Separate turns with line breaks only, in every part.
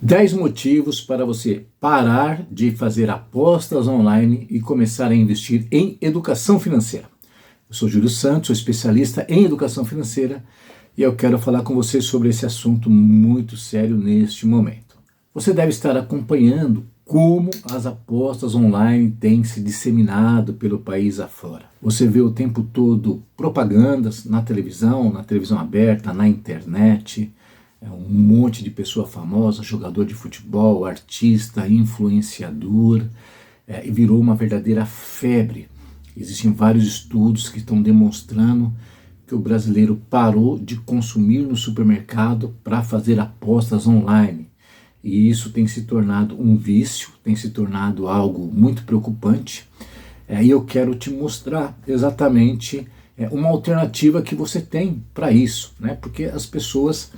10 motivos para você parar de fazer apostas online e começar a investir em educação financeira. Eu sou Júlio Santos, sou especialista em educação financeira e eu quero falar com você sobre esse assunto muito sério neste momento. Você deve estar acompanhando como as apostas online têm se disseminado pelo país afora. Você vê o tempo todo propagandas na televisão aberta, na internet, um monte de pessoa famosa, jogador de futebol, artista, influenciador, e virou uma verdadeira febre. Existem vários estudos que estão demonstrando que o brasileiro parou de consumir no supermercado para fazer apostas online. E isso tem se tornado um vício, tem se tornado algo muito preocupante. E eu quero te mostrar exatamente uma alternativa que você tem para isso, né? Porque as pessoas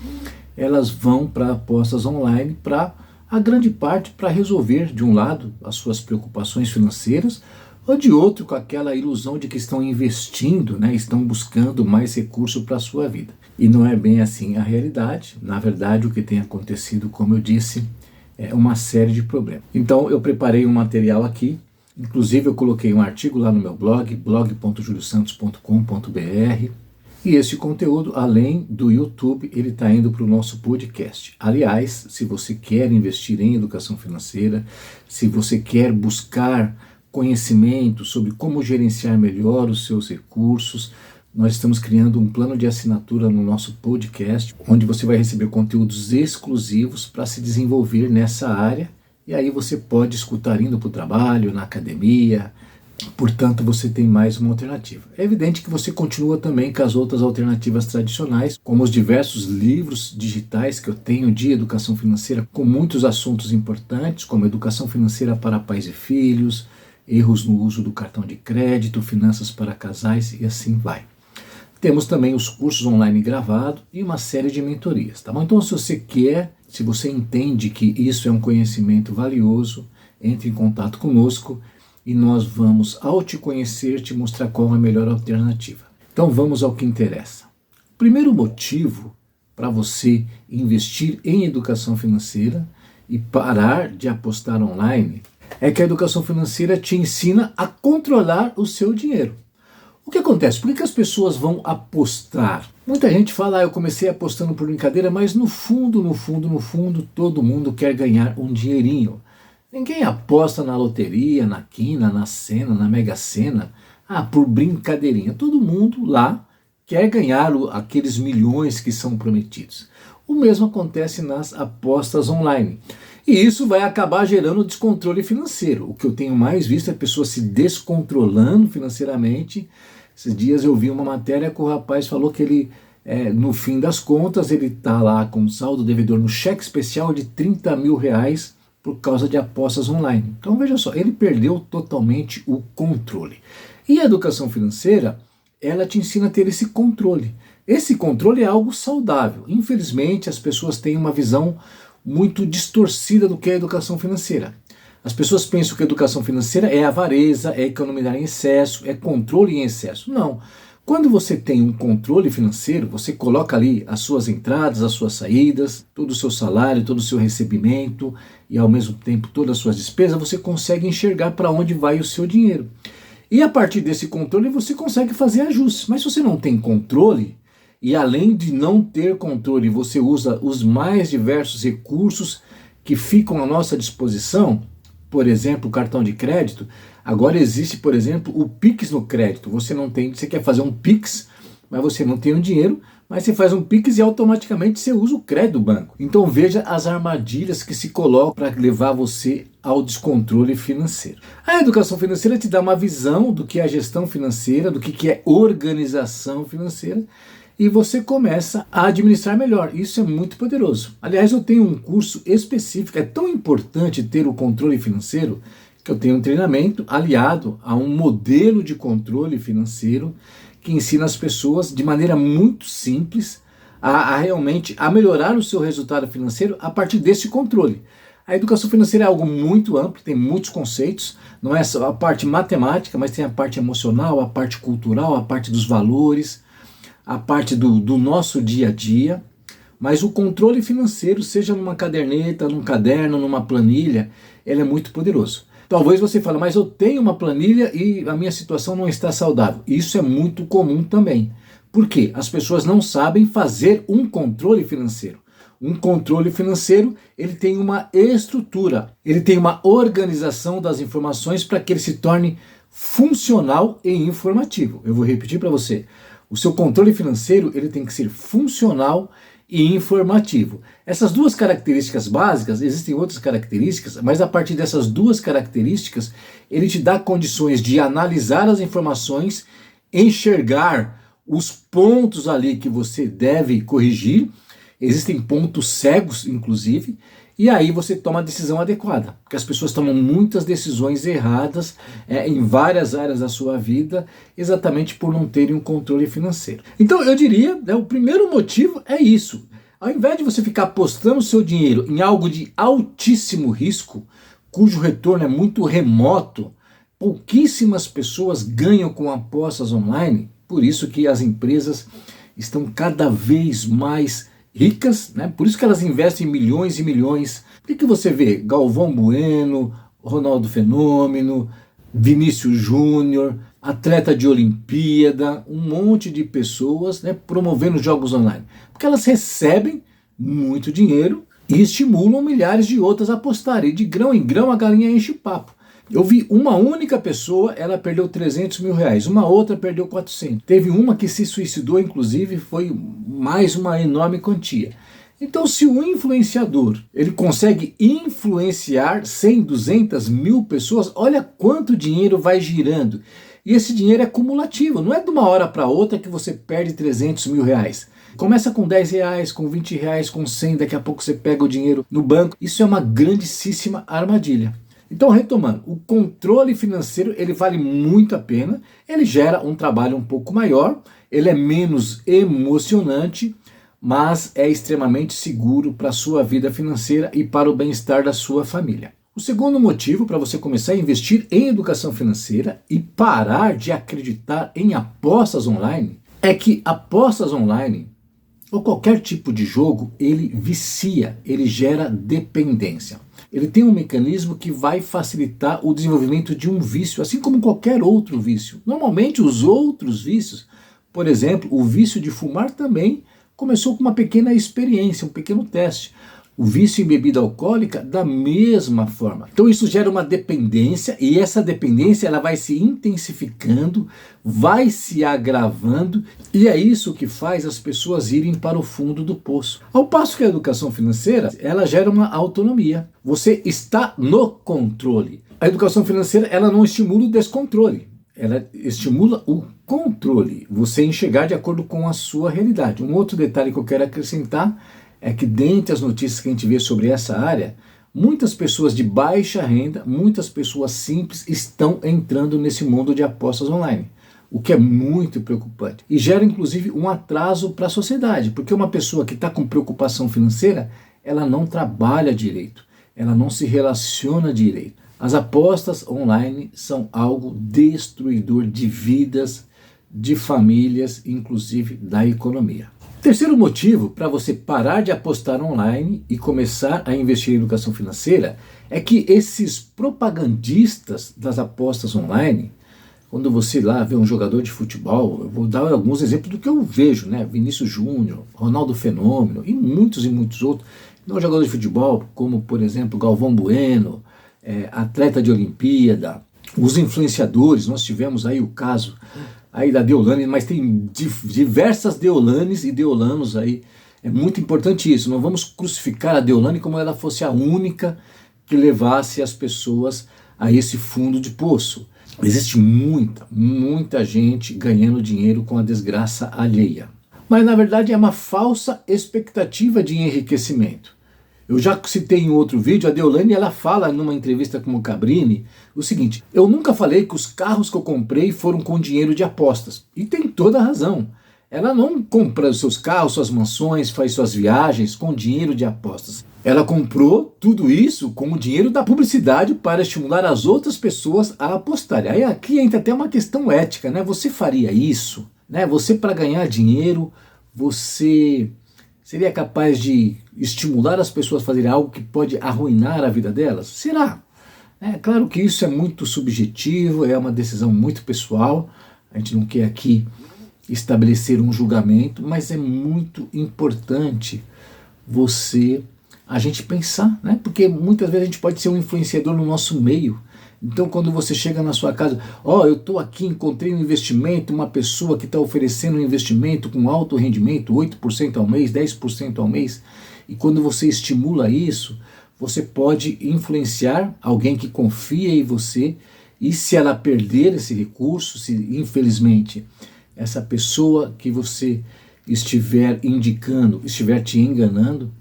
elas vão para apostas online para, a grande parte, para resolver, de um lado, as suas preocupações financeiras, ou de outro, com aquela ilusão de que estão investindo, né? Estão buscando mais recurso para a sua vida. E não é bem assim a realidade. Na verdade, o que tem acontecido, como eu disse, é uma série de problemas. Então, eu preparei um material aqui. Inclusive, eu coloquei um artigo lá no meu blog, blog.juliosantos.com.br. E esse conteúdo, além do YouTube, ele está indo para o nosso podcast. Aliás, se você quer investir em educação financeira, se você quer buscar conhecimento sobre como gerenciar melhor os seus recursos, nós estamos criando um plano de assinatura no nosso podcast, onde você vai receber conteúdos exclusivos para se desenvolver nessa área. E aí você pode escutar indo para o trabalho, na academia. Portanto, você tem mais uma alternativa. É evidente que você continua também com as outras alternativas tradicionais, como os diversos livros digitais que eu tenho de educação financeira, com muitos assuntos importantes, como educação financeira para pais e filhos, erros no uso do cartão de crédito, finanças para casais e assim vai. Temos também os cursos online gravados e uma série de mentorias, tá bom? Então, se você quer, se você entende que isso é um conhecimento valioso, entre em contato conosco e nós vamos, ao te conhecer, te mostrar qual é a melhor alternativa. Então vamos ao que interessa. O primeiro motivo para você investir em educação financeira e parar de apostar online é que a educação financeira te ensina a controlar o seu dinheiro. O que acontece? Por que as pessoas vão apostar? Muita gente fala, eu comecei apostando por brincadeira, mas no fundo, todo mundo quer ganhar um dinheirinho. Ninguém aposta na loteria, na quina, na sena, na mega sena, por brincadeirinha. Todo mundo lá quer ganhar aqueles milhões que são prometidos. O mesmo acontece nas apostas online. E isso vai acabar gerando descontrole financeiro. O que eu tenho mais visto é pessoas se descontrolando financeiramente. Esses dias eu vi uma matéria que o rapaz falou que ele, no fim das contas, ele está lá com um saldo devedor no cheque especial de 30 mil reais por causa de apostas online. Então veja só, ele perdeu totalmente o controle. E a educação financeira, ela te ensina a ter esse controle. Esse controle é algo saudável. Infelizmente, as pessoas têm uma visão muito distorcida do que é a educação financeira. As pessoas pensam que a educação financeira é avareza, é economizar em excesso, é controle em excesso. Não. Quando você tem um controle financeiro, você coloca ali as suas entradas, as suas saídas, todo o seu salário, todo o seu recebimento e ao mesmo tempo todas as suas despesas, você consegue enxergar para onde vai o seu dinheiro. E a partir desse controle você consegue fazer ajustes. Mas se você não tem controle, e além de não ter controle, você usa os mais diversos recursos que ficam à nossa disposição, por exemplo, o cartão de crédito. Agora existe, por exemplo, o Pix no crédito. Você quer fazer um Pix, mas você não tem o dinheiro, mas você faz um Pix e automaticamente você usa o crédito do banco. Então veja as armadilhas que se colocam para levar você ao descontrole financeiro. A educação financeira te dá uma visão do que é a gestão financeira, do que é organização financeira, e você começa a administrar melhor. Isso é muito poderoso. Aliás, eu tenho um curso específico. É tão importante ter o controle financeiro que eu tenho um treinamento aliado a um modelo de controle financeiro que ensina as pessoas de maneira muito simples realmente a melhorar o seu resultado financeiro a partir desse controle. A educação financeira é algo muito amplo, tem muitos conceitos, não é só a parte matemática, mas tem a parte emocional, a parte cultural, a parte dos valores, a parte do nosso dia a dia. Mas o controle financeiro, seja numa caderneta, num caderno, numa planilha, ele é muito poderoso. Talvez você fale, mas eu tenho uma planilha e a minha situação não está saudável. Isso é muito comum também. Por quê? As pessoas não sabem fazer um controle financeiro. Um controle financeiro, ele tem uma estrutura, ele tem uma organização das informações para que ele se torne funcional e informativo. Eu vou repetir para você. O seu controle financeiro, ele tem que ser funcional e informativo. Essas duas características básicas, existem outras características, mas a partir dessas duas características, ele te dá condições de analisar as informações, enxergar os pontos ali que você deve corrigir. Existem pontos cegos, inclusive, e aí você toma a decisão adequada, porque as pessoas tomam muitas decisões erradas em várias áreas da sua vida, exatamente por não terem um controle financeiro. Então eu diria, o primeiro motivo é isso. Ao invés de você ficar apostando seu dinheiro em algo de altíssimo risco, cujo retorno é muito remoto, pouquíssimas pessoas ganham com apostas online, por isso que as empresas estão cada vez mais ricas, né? Por isso que elas investem milhões e milhões. Por que você vê Galvão Bueno, Ronaldo Fenômeno, Vinícius Júnior, atleta de Olimpíada, um monte de pessoas, né, promovendo jogos online? Porque elas recebem muito dinheiro e estimulam milhares de outras a apostarem. E de grão em grão a galinha enche o papo. Eu vi uma única pessoa, ela perdeu 300 mil reais, uma outra perdeu 400. Teve uma que se suicidou, inclusive, foi mais uma enorme quantia. Então, se o influenciador, ele consegue influenciar 100, 200 mil pessoas, olha quanto dinheiro vai girando. E esse dinheiro é cumulativo, não é de uma hora para outra que você perde 300 mil reais. Começa com 10 reais, com 20 reais, com 100, daqui a pouco você pega o dinheiro no banco. Isso é uma grandíssima armadilha. Então, retomando, o controle financeiro, ele vale muito a pena, ele gera um trabalho um pouco maior, ele é menos emocionante, mas é extremamente seguro para a sua vida financeira e para o bem-estar da sua família. O segundo motivo para você começar a investir em educação financeira e parar de acreditar em apostas online é que apostas online, ou qualquer tipo de jogo, ele vicia, ele gera dependência. Ele tem um mecanismo que vai facilitar o desenvolvimento de um vício, assim como qualquer outro vício. Normalmente os outros vícios, por exemplo, o vício de fumar também começou com uma pequena experiência, um pequeno teste. O vício em bebida alcoólica da mesma forma. Então isso gera uma dependência e essa dependência ela vai se intensificando, vai se agravando e é isso que faz as pessoas irem para o fundo do poço. Ao passo que a educação financeira, ela gera uma autonomia. Você está no controle. A educação financeira ela não estimula o descontrole. Ela estimula o controle. Você enxergar de acordo com a sua realidade. Um outro detalhe que eu quero acrescentar é que dentre as notícias que a gente vê sobre essa área, muitas pessoas de baixa renda, muitas pessoas simples estão entrando nesse mundo de apostas online, o que é muito preocupante. E gera inclusive um atraso para a sociedade, porque uma pessoa que está com preocupação financeira, ela não trabalha direito, ela não se relaciona direito. As apostas online são algo destruidor de vidas, de famílias, inclusive da economia. Terceiro motivo para você parar de apostar online e começar a investir em educação financeira é que esses propagandistas das apostas online, quando você lá vê um jogador de futebol, eu vou dar alguns exemplos do que eu vejo, né? Vinícius Júnior, Ronaldo Fenômeno e muitos outros. Não jogador de futebol, como por exemplo Galvão Bueno, atleta de Olimpíada, os influenciadores, nós tivemos aí o caso aí da Deolane, mas tem diversas Deolanes e Deolanos aí. É muito importante isso, não vamos crucificar a Deolane como ela fosse a única que levasse as pessoas a esse fundo de poço. Existe muita gente ganhando dinheiro com a desgraça alheia. Mas na verdade é uma falsa expectativa de enriquecimento. Eu já citei em outro vídeo, a Deolane ela fala numa entrevista com o Cabrini o seguinte: eu nunca falei que os carros que eu comprei foram com dinheiro de apostas. E tem toda a razão. Ela não compra os seus carros, suas mansões, faz suas viagens com dinheiro de apostas. Ela comprou tudo isso com o dinheiro da publicidade para estimular as outras pessoas a apostarem. Aí aqui entra até uma questão ética, né? Você faria isso? Né? Você, para ganhar dinheiro, você Seria capaz de estimular as pessoas a fazerem algo que pode arruinar a vida delas? Será? É claro que isso é muito subjetivo, é uma decisão muito pessoal, a gente não quer aqui estabelecer um julgamento, mas é muito importante a gente pensar, né? Porque muitas vezes a gente pode ser um influenciador no nosso meio. Então quando você chega na sua casa, eu estou aqui, encontrei um investimento, uma pessoa que está oferecendo um investimento com alto rendimento, 8% ao mês, 10% ao mês, e quando você estimula isso, você pode influenciar alguém que confia em você, e se ela perder esse recurso, se infelizmente essa pessoa que você estiver indicando, estiver te enganando,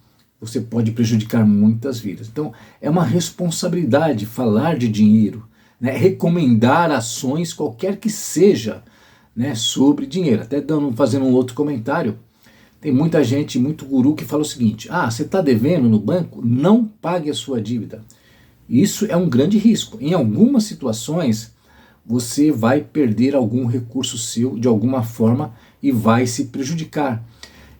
você pode prejudicar muitas vidas. Então é uma responsabilidade falar de dinheiro, né? Recomendar ações, qualquer que seja, né, sobre dinheiro. Até fazendo um outro comentário, tem muita gente, muito guru que fala o seguinte: você está devendo no banco? Não pague a sua dívida. Isso é um grande risco. Em algumas situações, você vai perder algum recurso seu de alguma forma e vai se prejudicar.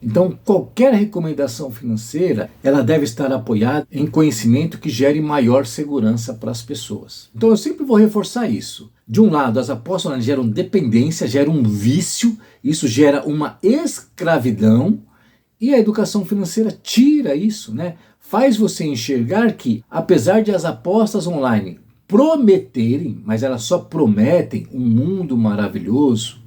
Então, qualquer recomendação financeira, ela deve estar apoiada em conhecimento que gere maior segurança para as pessoas. Então, eu sempre vou reforçar isso. De um lado, as apostas geram dependência, geram um vício, isso gera uma escravidão, e a educação financeira tira isso, né? Faz você enxergar que, apesar de as apostas online prometerem, mas elas só prometem um mundo maravilhoso,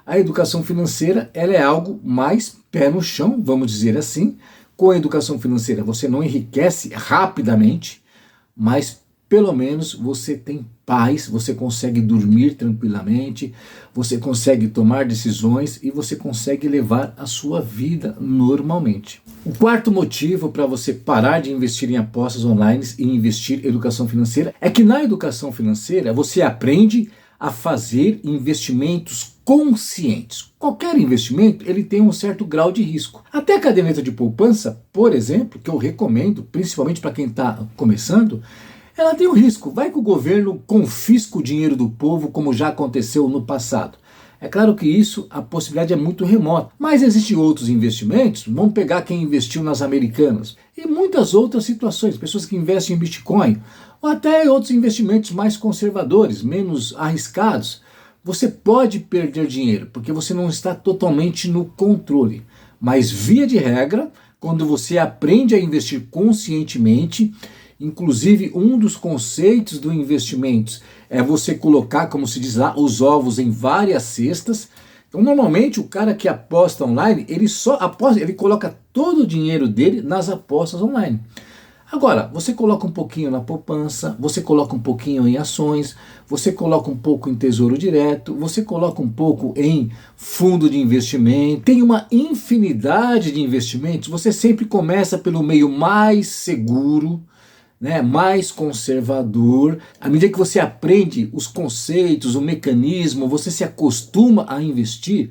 a educação financeira ela é algo mais pé no chão, vamos dizer assim. Com a educação financeira você não enriquece rapidamente, mas pelo menos você tem paz, você consegue dormir tranquilamente, você consegue tomar decisões e você consegue levar a sua vida normalmente. O quarto motivo para você parar de investir em apostas online e investir em educação financeira é que na educação financeira você aprende a fazer investimentos conscientes. Qualquer investimento ele tem um certo grau de risco. Até a caderneta de poupança, por exemplo, que eu recomendo, principalmente para quem está começando, ela tem um risco. Vai que o governo confisca o dinheiro do povo, como já aconteceu no passado. É claro que isso, a possibilidade é muito remota. Mas existem outros investimentos, vamos pegar quem investiu nas Americanas, e muitas outras situações, pessoas que investem em Bitcoin, ou até outros investimentos mais conservadores, menos arriscados. Você pode perder dinheiro, porque você não está totalmente no controle. Mas via de regra, quando você aprende a investir conscientemente, inclusive um dos conceitos do investimento é você colocar, como se diz lá, os ovos em várias cestas. Então normalmente o cara que aposta online, ele só aposta, ele coloca todo o dinheiro dele nas apostas online. Agora, você coloca um pouquinho na poupança, você coloca um pouquinho em ações, você coloca um pouco em tesouro direto, você coloca um pouco em fundo de investimento, tem uma infinidade de investimentos. Você sempre começa pelo meio mais seguro, né, mais conservador. À medida que você aprende os conceitos, o mecanismo, você se acostuma a investir,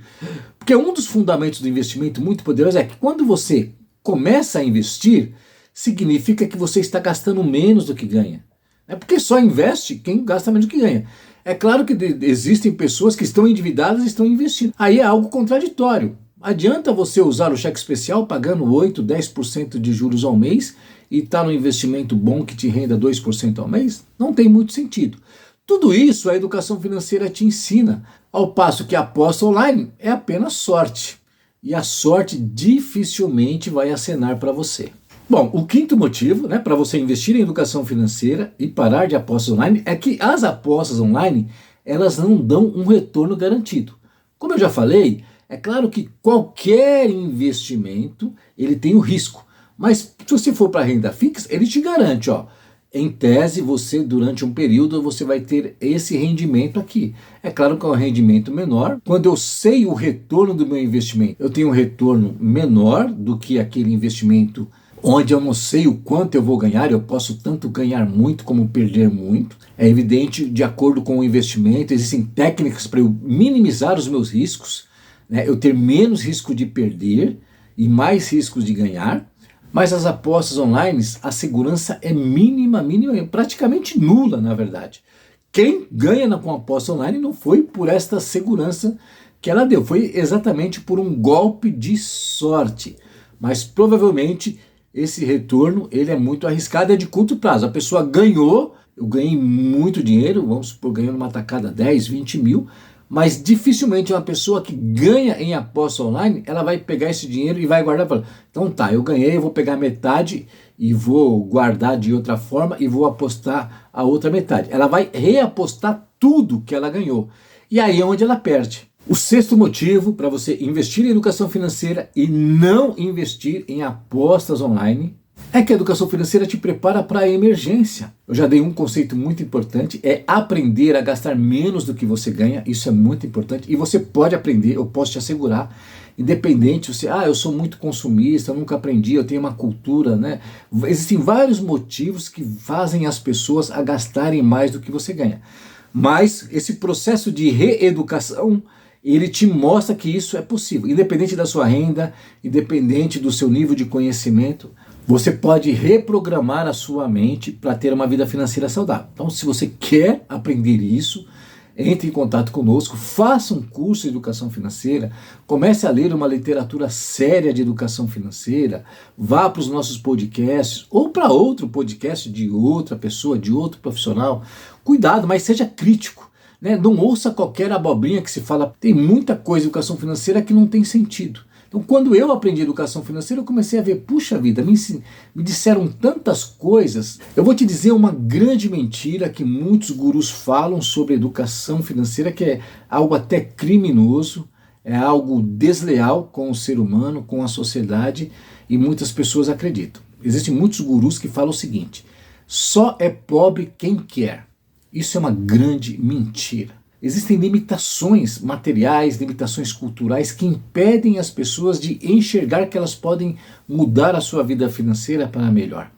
porque um dos fundamentos do investimento muito poderoso é que quando você começa a investir, significa que você está gastando menos do que ganha. É porque só investe quem gasta menos do que ganha. É claro que existem pessoas que estão endividadas e estão investindo. Aí é algo contraditório. Adianta você usar o cheque especial pagando 8, 10% de juros ao mês e estar no investimento bom que te renda 2% ao mês? Não tem muito sentido. Tudo isso a educação financeira te ensina, ao passo que a aposta online é apenas sorte. E a sorte dificilmente vai acenar para você. Bom, o quinto motivo, né, para você investir em educação financeira e parar de apostas online é que as apostas online elas não dão um retorno garantido. Como eu já falei, é claro que qualquer investimento ele tem o risco, mas se você for para renda fixa, ele te garante, em tese você durante um período você vai ter esse rendimento aqui. É claro que é um rendimento menor. Quando eu sei o retorno do meu investimento, eu tenho um retorno menor do que aquele investimento onde eu não sei o quanto eu vou ganhar, eu posso tanto ganhar muito como perder muito. É evidente, de acordo com o investimento, existem técnicas para eu minimizar os meus riscos, né? Eu ter menos risco de perder e mais riscos de ganhar. Mas as apostas online, a segurança é mínima, praticamente nula, na verdade. Quem ganha com a aposta online não foi por esta segurança que ela deu, foi exatamente por um golpe de sorte. mas provavelmente esse retorno ele é muito arriscado, é de curto prazo. A pessoa ganhou, eu ganhei muito dinheiro, vamos supor, ganhando uma tacada 10, 20 mil, mas dificilmente uma pessoa que ganha em aposta online, ela vai pegar esse dinheiro e vai guardar e falar, então tá, eu ganhei, eu vou pegar metade e vou guardar de outra forma e vou apostar a outra metade. Ela vai reapostar tudo que ela ganhou. E aí é onde ela perde. O sexto motivo para você investir em educação financeira e não investir em apostas online é que a educação financeira te prepara para a emergência. Eu já dei um conceito muito importante, é aprender a gastar menos do que você ganha. Isso é muito importante e você pode aprender, eu posso te assegurar, independente, você, eu sou muito consumista, eu nunca aprendi, eu tenho uma cultura, né? Existem vários motivos que fazem as pessoas a gastarem mais do que você ganha. Mas esse processo de reeducação, ele te mostra que isso é possível. Independente da sua renda, independente do seu nível de conhecimento, você pode reprogramar a sua mente para ter uma vida financeira saudável. Então, se você quer aprender isso, entre em contato conosco, faça um curso de educação financeira, comece a ler uma literatura séria de educação financeira, vá para os nossos podcasts ou para outro podcast de outra pessoa, de outro profissional. Cuidado, mas seja crítico, né? Não ouça qualquer abobrinha que se fala. Tem muita coisa em educação financeira que não tem sentido. Então, quando eu aprendi educação financeira, eu comecei a ver, puxa vida, me disseram tantas coisas. Eu vou te dizer uma grande mentira que muitos gurus falam sobre educação financeira, que é algo até criminoso, é algo desleal com o ser humano, com a sociedade, e muitas pessoas acreditam. Existem muitos gurus que falam o seguinte: só é pobre quem quer. Isso é uma grande mentira. Existem limitações materiais, limitações culturais que impedem as pessoas de enxergar que elas podem mudar a sua vida financeira para melhor.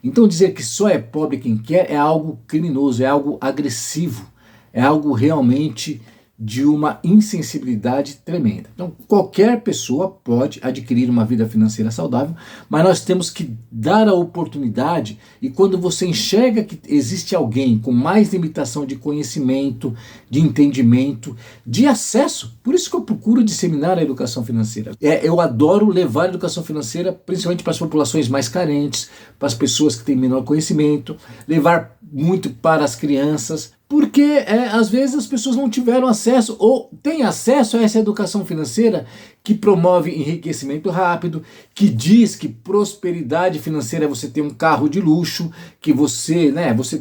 Então dizer que só é pobre quem quer é algo criminoso, é algo agressivo, é algo realmente de uma insensibilidade tremenda. Então qualquer pessoa pode adquirir uma vida financeira saudável, mas nós temos que dar a oportunidade, e quando você enxerga que existe alguém com mais limitação de conhecimento, de entendimento, de acesso, por isso que eu procuro disseminar a educação financeira. Eu adoro levar a educação financeira principalmente para as populações mais carentes, para as pessoas que têm menor conhecimento, levar muito para as crianças, porque às vezes as pessoas não tiveram acesso ou têm acesso a essa educação financeira que promove enriquecimento rápido, que diz que prosperidade financeira é você ter um carro de luxo, que você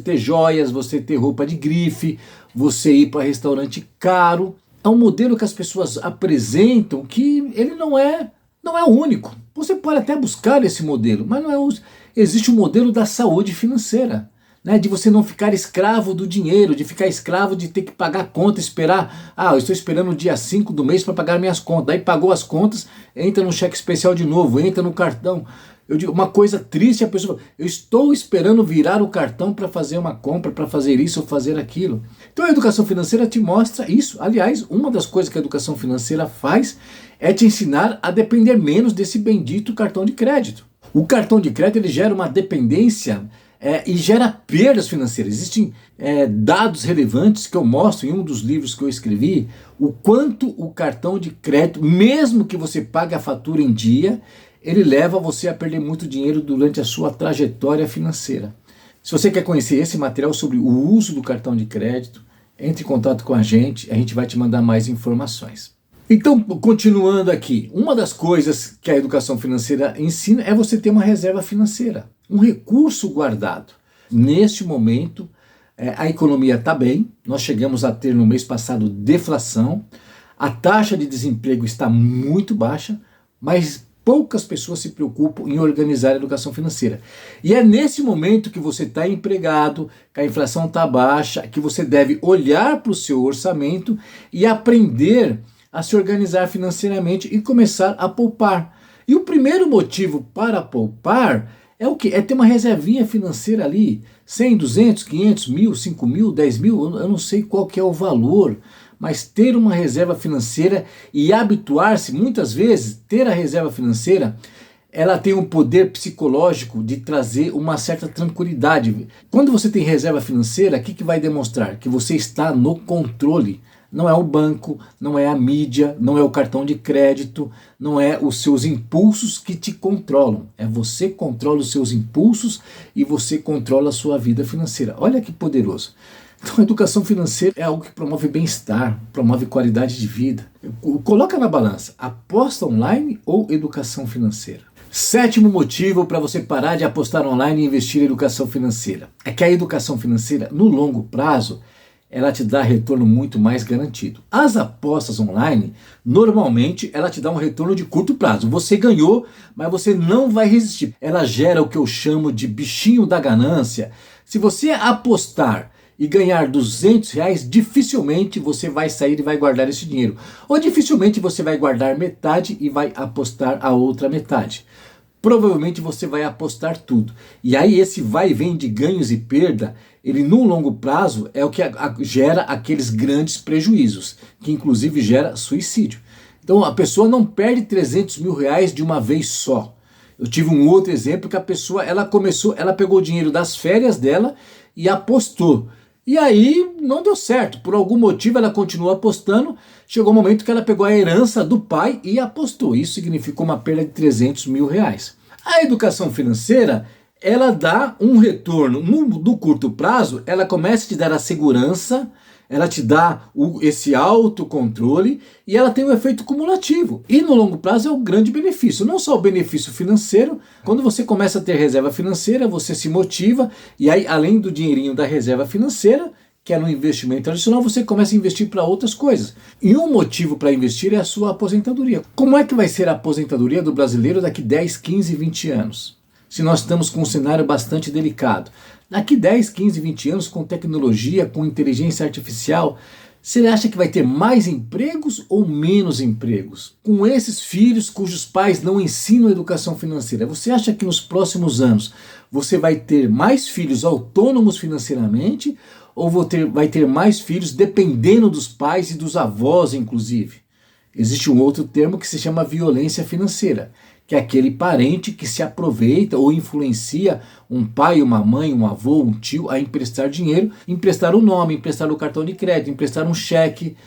ter joias, você ter roupa de grife, você ir para restaurante caro. É um modelo que as pessoas apresentam que ele não é único. Você pode até buscar esse modelo, mas não é. Existe o modelo da saúde financeira. De você não ficar escravo do dinheiro, de ficar escravo de ter que pagar conta, esperar, eu estou esperando o dia 5 do mês para pagar minhas contas, daí pagou as contas, entra no cheque especial de novo, entra no cartão. Eu digo, uma coisa triste, a pessoa fala, eu estou esperando virar o cartão para fazer uma compra, para fazer isso ou fazer aquilo. Então a educação financeira te mostra isso. Aliás, uma das coisas que a educação financeira faz é te ensinar a depender menos desse bendito cartão de crédito. O cartão de crédito ele gera uma dependência e gera perdas financeiras. Existem dados relevantes que eu mostro em um dos livros que eu escrevi, o quanto o cartão de crédito, mesmo que você pague a fatura em dia, ele leva você a perder muito dinheiro durante a sua trajetória financeira. Se você quer conhecer esse material sobre o uso do cartão de crédito, entre em contato com a gente vai te mandar mais informações. Então, continuando aqui, uma das coisas que a educação financeira ensina é você ter uma reserva financeira, um recurso guardado. Neste momento, a economia está bem, nós chegamos a ter no mês passado deflação, a taxa de desemprego está muito baixa, mas poucas pessoas se preocupam em organizar a educação financeira. E é nesse momento que você está empregado, que a inflação está baixa, que você deve olhar para o seu orçamento e aprender a se organizar financeiramente e começar a poupar. E o primeiro motivo para poupar é o quê? É ter uma reservinha financeira ali, 100, 200, 500, 1.000, 5.000, 10.000, eu não sei qual que é o valor, mas ter uma reserva financeira e habituar-se, muitas vezes, ter a reserva financeira, ela tem um poder psicológico de trazer uma certa tranquilidade. Quando você tem reserva financeira, o que vai demonstrar? Que você está no controle Não é o banco, não é a mídia, não é o cartão de crédito, não é os seus impulsos que te controlam. É você que controla os seus impulsos e você controla a sua vida financeira. Olha que poderoso. Então, a educação financeira é algo que promove bem-estar, promove qualidade de vida. Coloca na balança, aposta online ou educação financeira? Sétimo motivo para você parar de apostar online e investir em educação financeira é que a educação financeira, no longo prazo, ela te dá retorno muito mais garantido. As apostas online, normalmente, ela te dá um retorno de curto prazo. Você ganhou, mas você não vai resistir. Ela gera o que eu chamo de bichinho da ganância. Se você apostar e ganhar R$ 200, dificilmente você vai sair e vai guardar esse dinheiro. Ou dificilmente você vai guardar metade e vai apostar a outra metade. Provavelmente você vai apostar tudo. E aí esse vai e vem de ganhos e perda, ele no longo prazo é o que gera aqueles grandes prejuízos, que inclusive gera suicídio. Então a pessoa não perde R$ 300 mil de uma vez só. Eu tive um outro exemplo que a pessoa, ela pegou o dinheiro das férias dela e apostou. E aí não deu certo, por algum motivo ela continuou apostando, chegou um momento que ela pegou a herança do pai e apostou. Isso significou uma perda de R$ 300 mil. A educação financeira, ela dá um retorno no curto prazo, ela começa a te dar a segurança, ela te dá esse autocontrole e ela tem um efeito cumulativo. E no longo prazo é um grande benefício, não só o benefício financeiro. Quando você começa a ter reserva financeira, você se motiva e aí, além do dinheirinho da reserva financeira, que é no investimento tradicional, você começa a investir para outras coisas. E um motivo para investir é a sua aposentadoria. Como é que vai ser a aposentadoria do brasileiro daqui 10, 15, 20 anos? Se nós estamos com um cenário bastante delicado. Daqui 10, 15, 20 anos, com tecnologia, com inteligência artificial, você acha que vai ter mais empregos ou menos empregos? Com esses filhos cujos pais não ensinam educação financeira, você acha que nos próximos anos você vai ter mais filhos autônomos financeiramente ou vai ter mais filhos dependendo dos pais e dos avós, inclusive? Existe um outro termo que se chama violência financeira, que é aquele parente que se aproveita ou influencia um pai, uma mãe, um avô, um tio a emprestar dinheiro, emprestar o nome, emprestar o cartão de crédito, emprestar um cheque,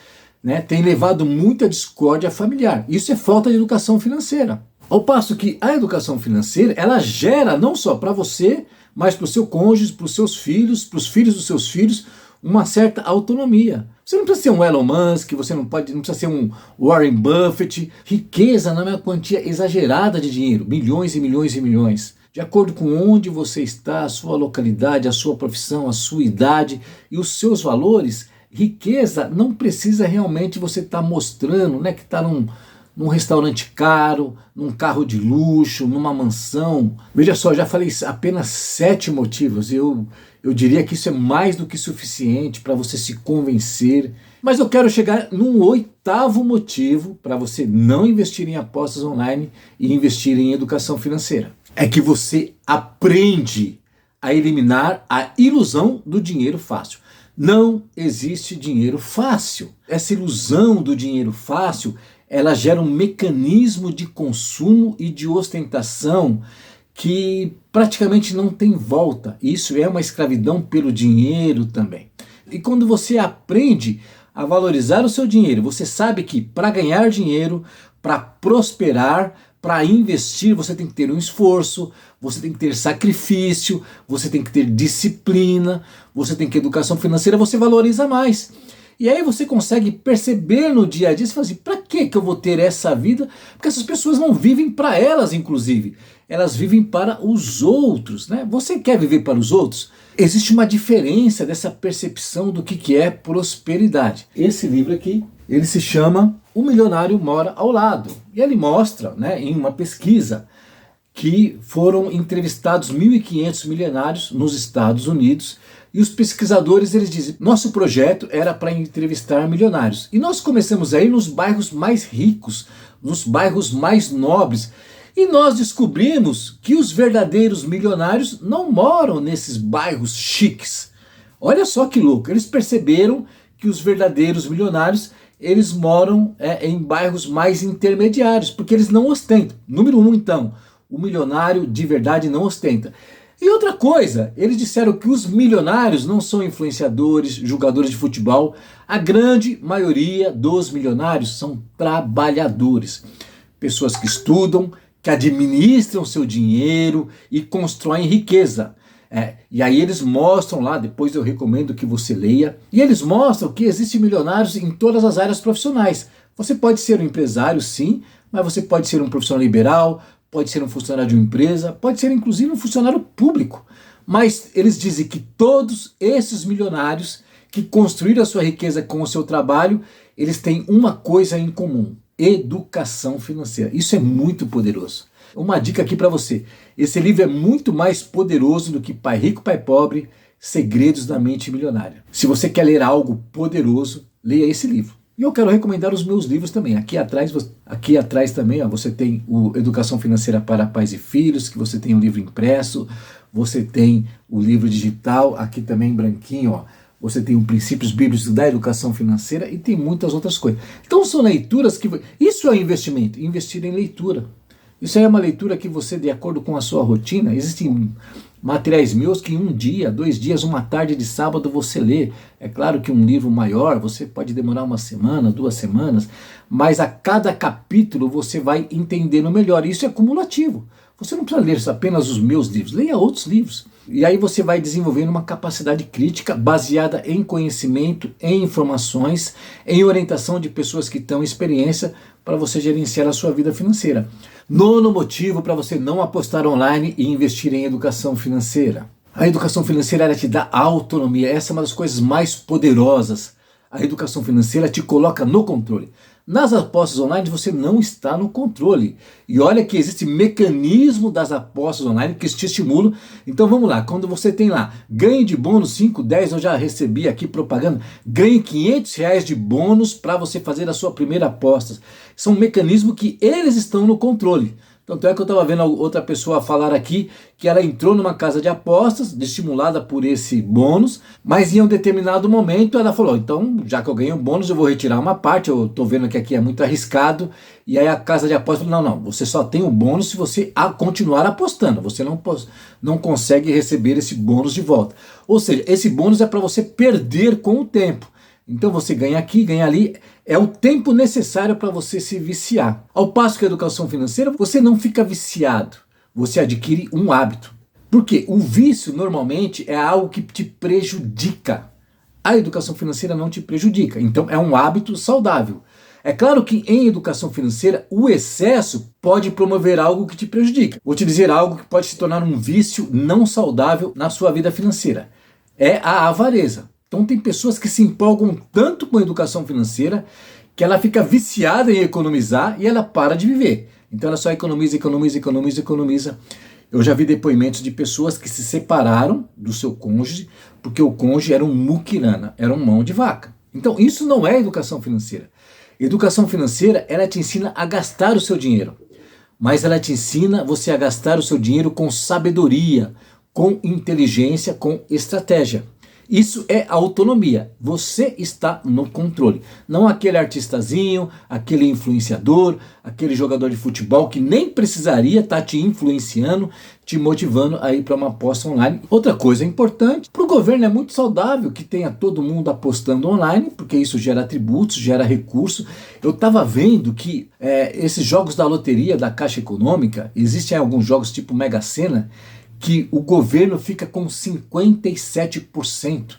né? Tem levado muita discórdia familiar. Isso é falta de educação financeira. Ao passo que a educação financeira, ela gera não só para você, mas para o seu cônjuge, para os seus filhos, para os filhos dos seus filhos, uma certa autonomia. Você não precisa ser um Elon Musk, você não precisa ser um Warren Buffett. Riqueza não é uma quantia exagerada de dinheiro, milhões e milhões e milhões. De acordo com onde você está, a sua localidade, a sua profissão, a sua idade e os seus valores, riqueza não precisa realmente você estar mostrando, né, que está num restaurante caro, num carro de luxo, numa mansão. Veja só, já falei apenas 7 motivos. Eu diria que isso é mais do que suficiente para você se convencer. Mas eu quero chegar num 8º motivo para você não investir em apostas online e investir em educação financeira. É que você aprende a eliminar a ilusão do dinheiro fácil. Não existe dinheiro fácil. Essa ilusão do dinheiro fácil, ela gera um mecanismo de consumo e de ostentação que praticamente não tem volta. Isso é uma escravidão pelo dinheiro também. E quando você aprende a valorizar o seu dinheiro, você sabe que para ganhar dinheiro, para prosperar, para investir, você tem que ter um esforço, você tem que ter sacrifício, você tem que ter disciplina, você tem que ter educação financeira, você valoriza mais. E aí você consegue perceber no dia a dia, você fala assim, para que eu vou ter essa vida? Porque essas pessoas não vivem para elas, inclusive. Elas vivem para os outros, né? Você quer viver para os outros? Existe uma diferença dessa percepção do que é prosperidade. Esse livro aqui, ele se chama O Milionário Mora ao Lado. E ele mostra, né, em uma pesquisa, que foram entrevistados 1.500 milionários nos Estados Unidos. E os pesquisadores, eles dizem, nosso projeto era para entrevistar milionários. E nós começamos a ir nos bairros mais ricos, nos bairros mais nobres. E nós descobrimos que os verdadeiros milionários não moram nesses bairros chiques. Olha só que louco, eles perceberam que os verdadeiros milionários, eles moram em bairros mais intermediários, porque eles não ostentam. Número 1, então, o milionário de verdade não ostenta. E outra coisa, eles disseram que os milionários não são influenciadores, jogadores de futebol. A grande maioria dos milionários são trabalhadores. Pessoas que estudam, que administram seu dinheiro e constroem riqueza. E aí eles mostram lá, depois eu recomendo que você leia, e eles mostram que existem milionários em todas as áreas profissionais. Você pode ser um empresário, sim, mas você pode ser um profissional liberal, pode ser um funcionário de uma empresa, pode ser inclusive um funcionário público. Mas eles dizem que todos esses milionários que construíram a sua riqueza com o seu trabalho, eles têm uma coisa em comum: educação financeira. Isso é muito poderoso. Uma dica aqui para você: esse livro é muito mais poderoso do que Pai Rico, Pai Pobre, Segredos da Mente Milionária. Se você quer ler algo poderoso, leia esse livro. E eu quero recomendar os meus livros também. Aqui atrás também, ó, você tem o Educação Financeira para Pais e Filhos, que você tem o livro impresso, você tem o livro digital, aqui também branquinho, ó, você tem o Princípios Bíblicos da Educação Financeira e tem muitas outras coisas. Então são leituras que... Isso é investimento, investir em leitura. Isso aí é uma leitura que você, de acordo com a sua rotina, existem materiais meus que em um dia, 2 dias, uma tarde de sábado você lê. É claro que um livro maior, você pode demorar 1 semana, 2 semanas, mas a cada capítulo você vai entendendo melhor. Isso é cumulativo. Você não precisa ler apenas os meus livros, leia outros livros. E aí você vai desenvolvendo uma capacidade crítica baseada em conhecimento, em informações, em orientação de pessoas que estão em experiência para você gerenciar a sua vida financeira. 9º motivo para você não apostar online e investir em educação financeira. A educação financeira, ela te dá autonomia. Essa é uma das coisas mais poderosas. A educação financeira te coloca no controle. Nas apostas online você não está no controle. E olha que existe mecanismo das apostas online que te estimulam. Então vamos lá, quando você tem lá, ganhe de bônus 5, 10, eu já recebi aqui propaganda, ganhe R$500 de bônus para você fazer a sua primeira aposta. São mecanismos que eles estão no controle. Tanto é que eu estava vendo outra pessoa falar aqui que ela entrou numa casa de apostas, estimulada por esse bônus, mas em um determinado momento ela falou, então já que eu ganhei um bônus eu vou retirar uma parte, eu estou vendo que aqui é muito arriscado, e aí a casa de apostas falou, não, você só tem um bônus se você continuar apostando, você não consegue receber esse bônus de volta. Ou seja, esse bônus é para você perder com o tempo. Então você ganha aqui, ganha ali, é o tempo necessário para você se viciar. Ao passo que a educação financeira, você não fica viciado, você adquire um hábito. Porque o vício normalmente é algo que te prejudica. A educação financeira não te prejudica, então é um hábito saudável. É claro que em educação financeira o excesso pode promover algo que te prejudica. Vou te dizer algo que pode se tornar um vício não saudável na sua vida financeira. É a avareza. Então tem pessoas que se empolgam tanto com a educação financeira que ela fica viciada em economizar e ela para de viver. Então ela só economiza. Eu já vi depoimentos de pessoas que se separaram do seu cônjuge porque o cônjuge era um muquirana, era um mão de vaca. Então isso não é educação financeira. Educação financeira, ela te ensina a gastar o seu dinheiro, mas ela te ensina você a gastar o seu dinheiro com sabedoria, com inteligência, com estratégia. Isso é autonomia, você está no controle, não aquele artistazinho, aquele influenciador, aquele jogador de futebol que nem precisaria estar te influenciando, te motivando a ir para uma aposta online. Outra coisa importante, para o governo é muito saudável que tenha todo mundo apostando online, porque isso gera atributos, gera recursos. Eu estava vendo que esses jogos da loteria, da Caixa Econômica, existem alguns jogos tipo Mega Sena, que o governo fica com 57%.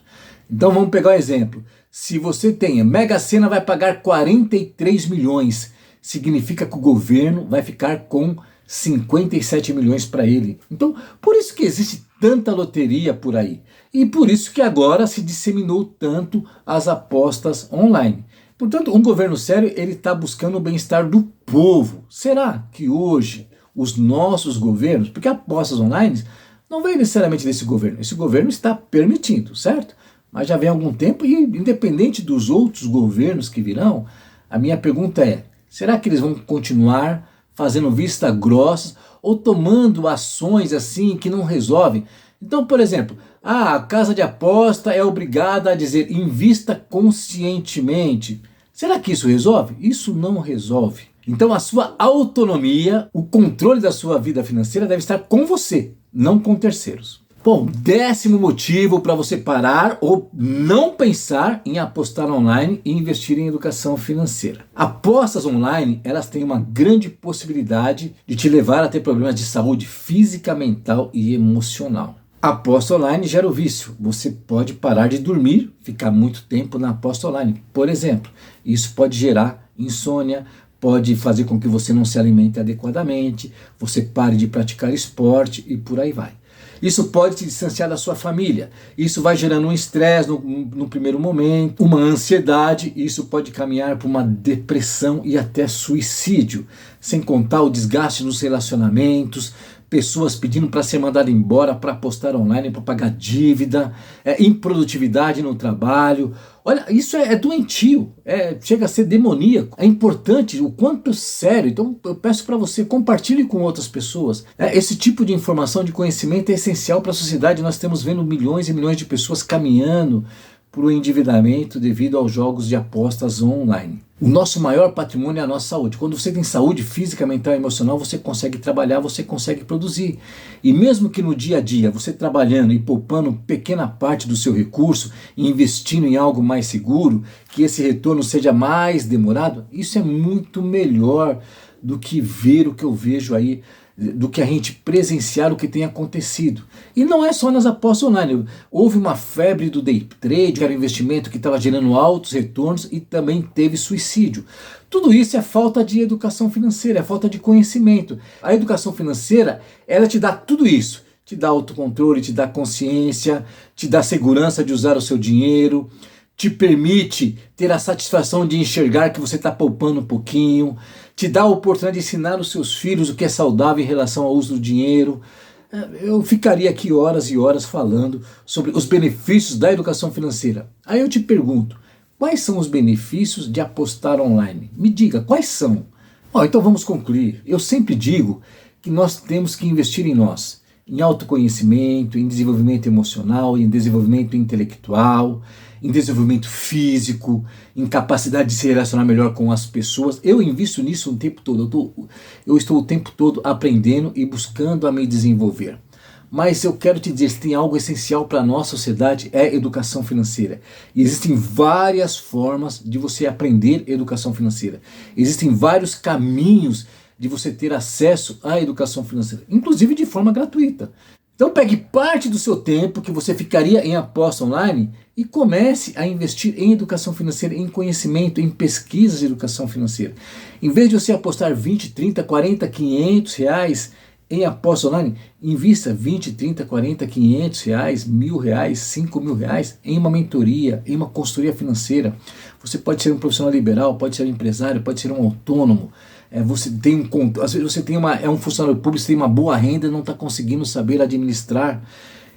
Então vamos pegar um exemplo. Se você tem, Mega Sena vai pagar 43 milhões, significa que o governo vai ficar com 57 milhões para ele. Então, por isso que existe tanta loteria por aí. E por isso que agora se disseminou tanto as apostas online. Portanto, um governo sério, ele está buscando o bem-estar do povo. Será que hoje os nossos governos, porque apostas online não vem necessariamente desse governo, esse governo está permitindo, certo? Mas já vem há algum tempo e independente dos outros governos que virão, a minha pergunta é, será que eles vão continuar fazendo vista grossa ou tomando ações assim que não resolvem? Então, por exemplo, a casa de aposta é obrigada a dizer invista conscientemente. Será que isso resolve? Isso não resolve. Então a sua autonomia, o controle da sua vida financeira deve estar com você, não com terceiros. Bom, 10º motivo para você parar ou não pensar em apostar online e investir em educação financeira. Apostas online, elas têm uma grande possibilidade de te levar a ter problemas de saúde física, mental e emocional. A aposta online gera o vício. Você pode parar de dormir, ficar muito tempo na aposta online. Por exemplo, isso pode gerar insônia, pode fazer com que você não se alimente adequadamente, você pare de praticar esporte e por aí vai. Isso pode te distanciar da sua família. Isso vai gerando um estresse no primeiro momento, uma ansiedade. Isso pode caminhar para uma depressão e até suicídio. Sem contar o desgaste nos relacionamentos, pessoas pedindo para ser mandado embora para apostar online, para pagar dívida, improdutividade no trabalho. Olha, isso é doentio, chega a ser demoníaco. É importante, o quanto sério. Então eu peço para você, compartilhe com outras pessoas. Esse tipo de informação, de conhecimento é essencial para a sociedade. Nós estamos vendo milhões e milhões de pessoas caminhando para o endividamento devido aos jogos de apostas online. O nosso maior patrimônio é a nossa saúde. Quando você tem saúde física, mental e emocional, você consegue trabalhar, você consegue produzir. E mesmo que no dia a dia, você trabalhando e poupando pequena parte do seu recurso e investindo em algo mais seguro, que esse retorno seja mais demorado, isso é muito melhor do que ver o que eu vejo aí, do que a gente presenciar o que tem acontecido. E não é só nas apostas online. Houve uma febre do day trade, que era um investimento que estava gerando altos retornos e também teve suicídio. Tudo isso é falta de educação financeira, é falta de conhecimento. A educação financeira, ela te dá tudo isso. Te dá autocontrole, te dá consciência, te dá segurança de usar o seu dinheiro, te permite ter a satisfação de enxergar que você está poupando um pouquinho, te dá a oportunidade de ensinar os seus filhos o que é saudável em relação ao uso do dinheiro. Eu ficaria aqui horas e horas falando sobre os benefícios da educação financeira. Aí eu te pergunto, quais são os benefícios de apostar online? Me diga, quais são? Então vamos concluir. Eu sempre digo que nós temos que investir em nós, em autoconhecimento, em desenvolvimento emocional, em desenvolvimento intelectual, em desenvolvimento físico, em capacidade de se relacionar melhor com as pessoas. Eu invisto nisso o tempo todo. Eu estou o tempo todo aprendendo e buscando a me desenvolver. Mas eu quero te dizer, se tem algo essencial para a nossa sociedade, é educação financeira. E existem várias formas de você aprender educação financeira. Existem vários caminhos de você ter acesso à educação financeira, inclusive de forma gratuita. Então pegue parte do seu tempo que você ficaria em aposta online e comece a investir em educação financeira, em conhecimento, em pesquisas de educação financeira. Em vez de você apostar 20, 30, 40, 500 reais em aposta online, invista 20, 30, 40, 500 reais, R$1.000, R$5.000 em uma mentoria, em uma consultoria financeira. Você pode ser um profissional liberal, pode ser um empresário, pode ser um autônomo. Você tem às vezes você tem um funcionário público, você tem uma boa renda e não está conseguindo saber administrar.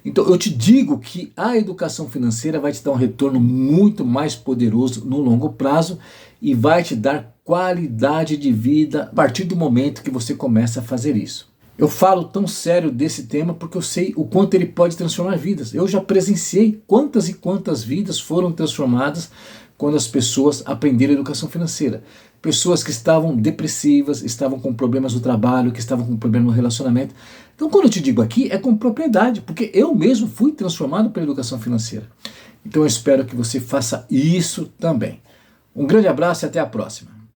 Então eu te digo que a educação financeira vai te dar um retorno muito mais poderoso no longo prazo e vai te dar qualidade de vida a partir do momento que você começa a fazer isso. Eu falo tão sério desse tema porque eu sei o quanto ele pode transformar vidas. Eu já presenciei quantas e quantas vidas foram transformadas quando as pessoas aprenderam educação financeira. Pessoas que estavam depressivas, estavam com problemas no trabalho, que estavam com problemas no relacionamento. Então quando eu te digo aqui é com propriedade, porque eu mesmo fui transformado pela educação financeira. Então eu espero que você faça isso também. Um grande abraço e até a próxima.